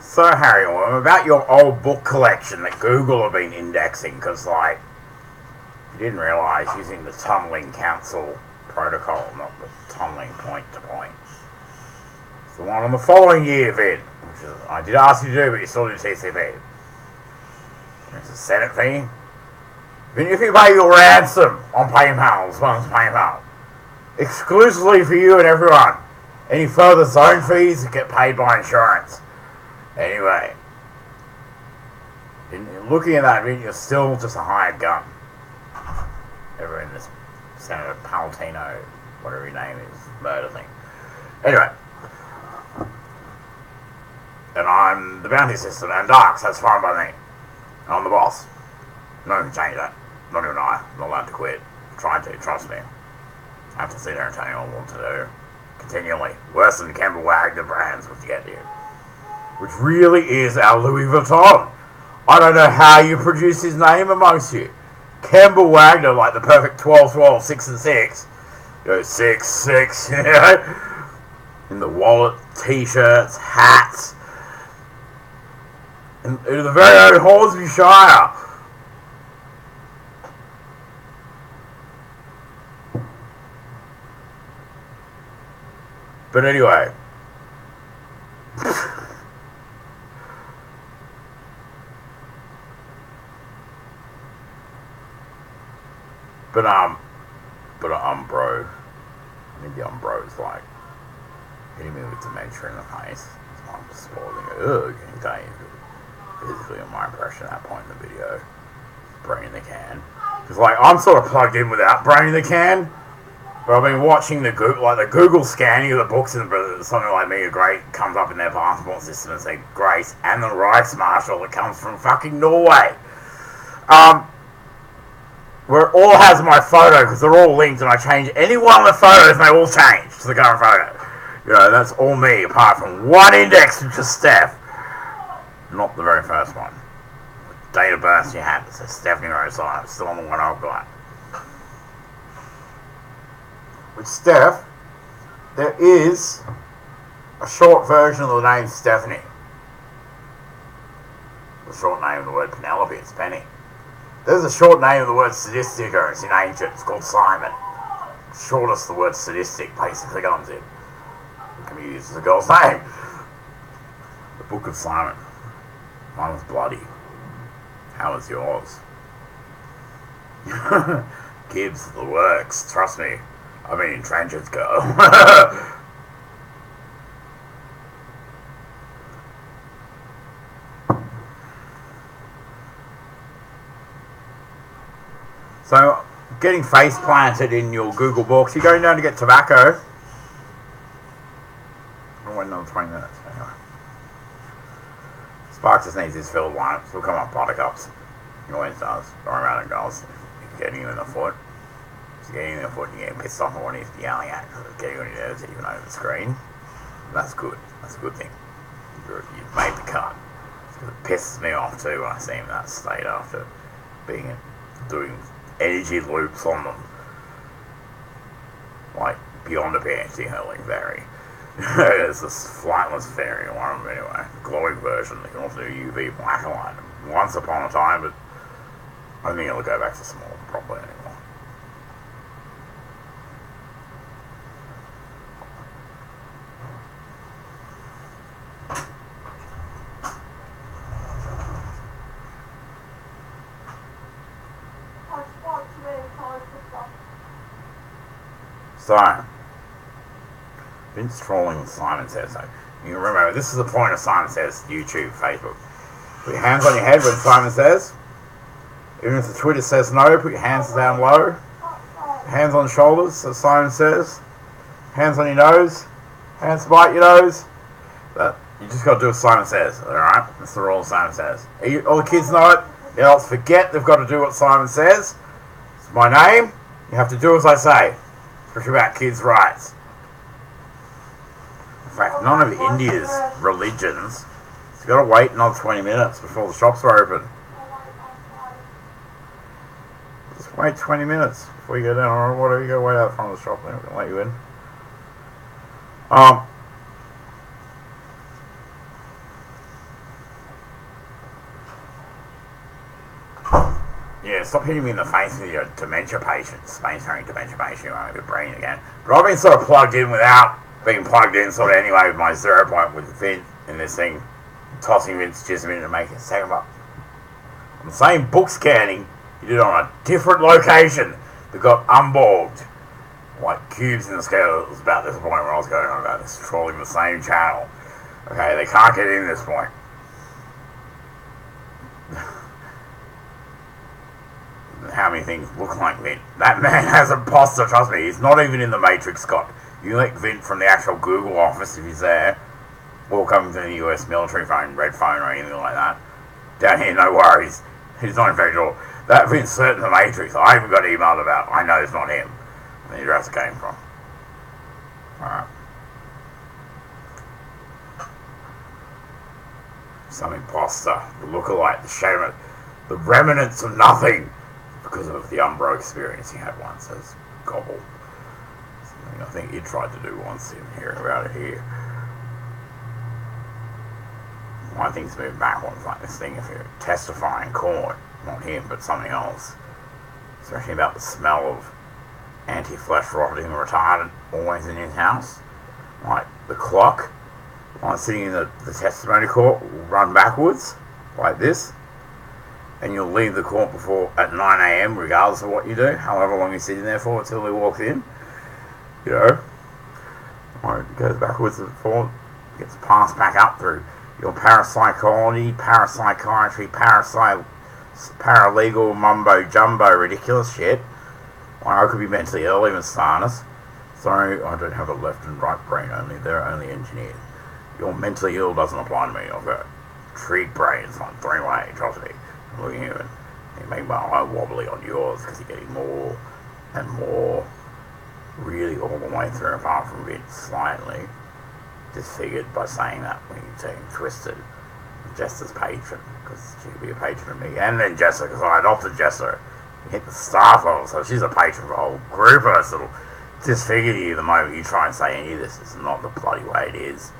So, Harry, about your old book collection that Google have been indexing, because, like, you didn't realise using the tunneling council protocol, not the tunneling point-to-point. It's the one on the following year vid, which is, I did ask you to do, but you still do TCP. It's a Senate fee. Even if you pay your ransom on PayPal, as well as PayPal, exclusively for you and everyone. Any further zone fees get paid by insurance. Anyway, in looking at that, you're still just a hired gun. Ever in this Senator Palatino, whatever your name is, murder thing. Anyway, and I'm the bounty system and Darks, that's fine by me. I'm the boss. I'm not going to change that. Not even I. I'm not allowed to quit. I'm trying to, trust me. I have to sit there and tell you what to do. Continually. Worse than Campbell Wagner brands would get you. Which really is our Louis Vuitton. I don't know how you produce his name amongst you. Campbell Wagner, like the perfect 12-12, 6 and 6. You know, 6, 6, you know. In the wallet, t-shirts, hats. And the very own Hornsby Shire. But anyway. But bro. I think the bro's like hitting me with dementia in the face. So I'm just spoiling it. Ugh, can you tell you physically on my impression at that point in the video. Brain in the can. Because like I'm sort of plugged in without brain in the can. But I've been watching the Google scanning of the books, and something like Me a Great comes up in their passport system and say Grace and the Reichsmarshal that comes from fucking Norway. Where it all has my photo because they're all linked, and I change any one of the photos and they all change to the current photo. You know, that's all me apart from one index, which is Steph. Not the very first one. The date of birth you had, it says Stephanie Rosine. It's still on the one I've got. With Steph, there is a short version of the name Stephanie. The short name of the word Penelope, it's Penny. There's a short name of the word sadistica, it's in ancient, it's called Simon. Shortest the word sadistic basically comes in. It can be used as a girl's name. The Book of Simon. Mine was bloody. How was yours? Gibbs, the works, trust me. I mean, trenches go. So, getting face planted in your Google Books. You're going down to get tobacco. I'll wait another 20 minutes. Anyway. Spark just needs his filled one. It'll come up buttercups. He always does. Don't worry about it, girls. He's getting you in the foot. He's getting you in the foot and you're getting pissed off at what he's yelling at because it's getting on your nerves even over the screen. That's good. That's a good thing. You've made the cut. It pisses me off too when I see him in that state after doing energy loops on them. Like, beyond a PhD hurling fairy. There's this flightless fairy, one of them anyway. The glowing version. They can also do UV black and white once upon a time, but I don't think it'll go back to small properly anymore. So, Vince trolling with Simon Says. So, you can remember, this is the point of Simon Says, YouTube, Facebook. Put your hands on your head when Simon Says. Even if the Twitter says no, put your hands down low. Hands on shoulders, as Simon Says. Hands on your nose. Hands bite your nose. But you just got to do what Simon Says, alright? That's the rule Simon Says. All the kids know it. The adults forget they've got to do what Simon says. It's my name. You have to do as I say. Especially about kids' rights. In fact, none of India's religions. You've got to wait another 20 minutes before the shops are open. Just wait 20 minutes before you go down. Or whatever, you go wait out front of the shop. They're not going to let you in. Yeah, stop hitting me in the face with your dementia patients. Mainstream dementia patient, you won't have your brain again. But I've been sort of plugged in without being plugged in sort of anyway with my 0 point with Vin in this thing. Tossing Vince just a minute to make it. Second up. On the same book scanning, you did on a different location that got unballed. Like cubes in the scale. It was about this point where I was going on about this, trolling the same channel. Okay, they can't get in this point. How many things look like Vint? That man has imposter, trust me. He's not even in the Matrix, Scott. You let Vint from the actual Google office, if he's there, or coming to the US military phone, red phone, or anything like that. Down here, no worries. He's not in fact sure. That Vint's certain the Matrix. I even got emailed about. I know it's not him. The address it came from. Alright. Some imposter, the lookalike, the shaman, the remnants of nothing because of the Umbro experience he had once as Gobble. Something I think he tried to do once, even hearing about it here. One thing's moved backwards like this thing if you're testifying in court, not him but something else. Especially about the smell of anti-flesh rotting retardant always in his house. Like the clock, while sitting in the testimony court, will run backwards, like this. And you'll leave the court before at 9 AM, regardless of what you do, however long you're sitting there for until he walks in. You know, or it goes backwards and forward, gets passed back up through your parapsychology, parapsychiatry, paralegal, mumbo jumbo, ridiculous shit. I could be mentally ill, even Sarnas. Sorry, I don't have a left and right brain only. They're only engineered. Your mentally ill doesn't apply to me. I've got treat brains on 3-way, trust me. Look at you, and you make my eye wobbly on yours because you're getting more and more, really all the way through, apart from a bit slightly disfigured by saying that when you're saying twisted. Jessa's patron, because she could be a patron of me, and then Jessa, because I adopted Jessa. Hit the staff level, so she's a patron for a whole group of us that'll disfigure you the moment you try and say any of this is not the bloody way it is.